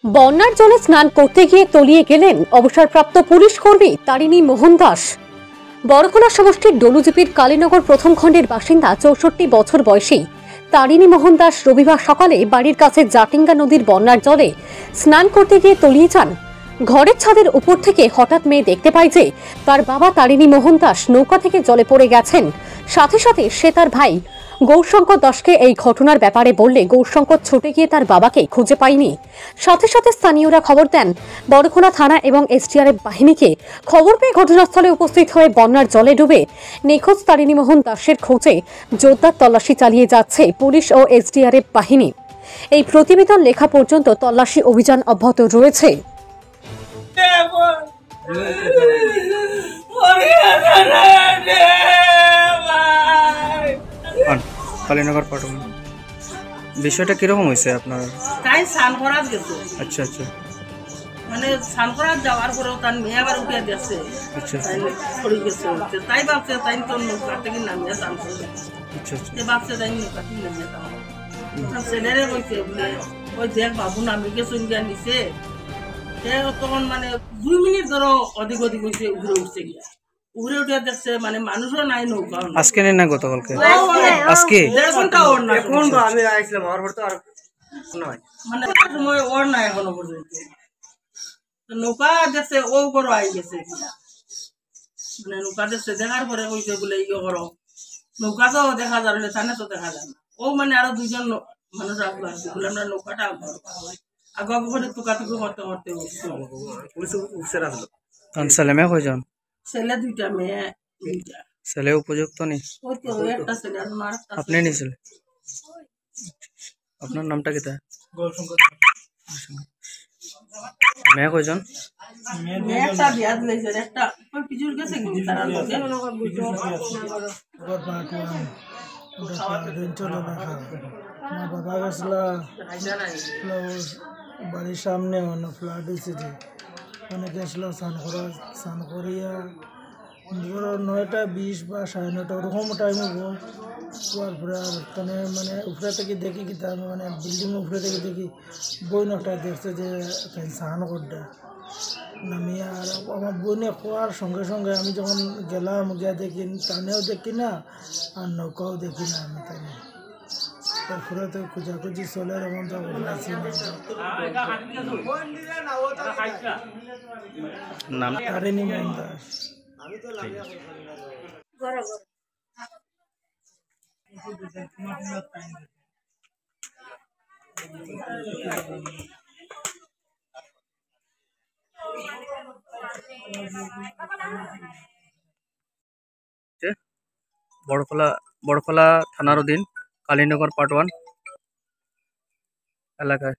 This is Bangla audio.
বন্যার জলে স্নান করতে গিয়ে তলিয়ে গেলেন অবসরপ্রাপ্ত পুলিশ কর্মী তারিণী মোহন দাস। বড়খোলা সমষ্টির ডলুজিপির কালীনগর প্রথম খণ্ডের বাসিন্দা ৬৪ বছর বয়সী তারিণী মোহন দাস রবিবার সকালে বাড়ির কাছে জাটিঙ্গা নদীর বন্যার জলে স্নান করতে গিয়ে তলিয়ে যান। ঘরের ছাদের উপর থেকে হঠাৎ মেয়ে দেখতে পায় যে তার বাবা তারিণী মোহন দাস নৌকা থেকে জলে পড়ে গেছেন। সাথে সাথে সে তার ভাই গৌরশঙ্কর দাসকে এই ঘটনার ব্যাপারে বললে গৌরশঙ্কর ছুটে গিয়ে তার বাবাকে খুঁজে পায়নি। সাথে সাথে স্থানীয়রা খবর দেন বড়খোলা থানা এবং এসডিআরএফ বাহিনীকে। খবর পেয়ে ঘটনাস্থলে উপস্থিত হয়ে বন্যার জলে ডুবে নিখোঁজ তারিণী মোহন দাসের খোঁজে জোরদার তল্লাশি চালিয়ে যাচ্ছে পুলিশ ও এসডিআরএফ বাহিনী। এই প্রতিবেদন লেখা পর্যন্ত তল্লাশি অভিযান অব্যাহত রয়েছে। কালীনগর পাটন বিষয়টা কিরকম হয়েছে আপনার? তাই স্নান করার গেছে। আচ্ছা আচ্ছা, মানে স্নান করার যাওয়ার পরেও তার মেয়ে আবার উঠে দিয়েছে। আচ্ছা তাই পড়ে গেছে। তাই ভাবছে তাই তো নৌকা থেকে নামিয়ে স্নান করবে। আচ্ছা আচ্ছা, ভাবছে তাই নৌকা থেকে নামিয়ে স্নান করবে। ছেলেরে কইছে বলে ওই দেখ বাবু নামি গেছে গিয়া নিচে। তখন মানে 2 মিনিট ধরো অধিক হয়েছে উপরে উঠছে গিয়া। উপরে উঠে দেখছে মানে মানুষও নাই নৌকা। আজকে নেই না গতকালকে? আজকে 1.5 ঘন্টা ওর না। এখন তো আমি আইছিলাম আমার পর তো আর নয় মানে সময় ওর না এখনো পর্যন্ত। নৌকা দেখছে ও করো আই গেছে মানে নৌকা দেখছে দেখার পরে কইছে বলে ইয়ে করো। নৌকা তো দেখা যাবে না, থানে তো দেখা যায় না। ও মানে আরো 2জন মানুষ আসলো আর কি বলে আমরা নৌকাটা আগে করে টুকাটুকি করতে করতে পুলিশ অফিসার আসলো। ছেলে মেয়ে কয়জন? ছেলে 2টা মেয়ে 2টা। ছেলে উপযুক্ত নেই? ওই তো একটা ছেলে আর মারটা। আপনি নিয়েছিল? আপনার নামটা কি? মেয়ে কয়জন? মেয়ে একটা বিয়া দিয়েছে, একটা ওই পিছুর গেছে কিন্তু তারা লোকে বাবা গেছিল বাড়ির সামনে ফ্লাড হয়েছে যে অনেক গেছিল স্নান করিয়া ধরো 9:20 বা 9:30 ওরকম টাইমে হওয়ার পরে আর ওখানে মানে উপরে থেকে দেখি কি আমি মানে বিল্ডিং উপরে থেকে দেখি বইন একটা দেখছে যে স্নান করটা নামিয়ে। আর আমার বইনে খোয়ার সঙ্গে সঙ্গে আমি যখন গেলাম গিয়ে দেখি টানেও দেখি না আর নৌকাও দেখি না আমি টানে। তারপরে তো খোঁজাখুঁজি চলে এমন তো নাম তারিণী মোহন দাস। বড়খোলা থানার অধীন কালীনগর পার্ট 1 এলাকায়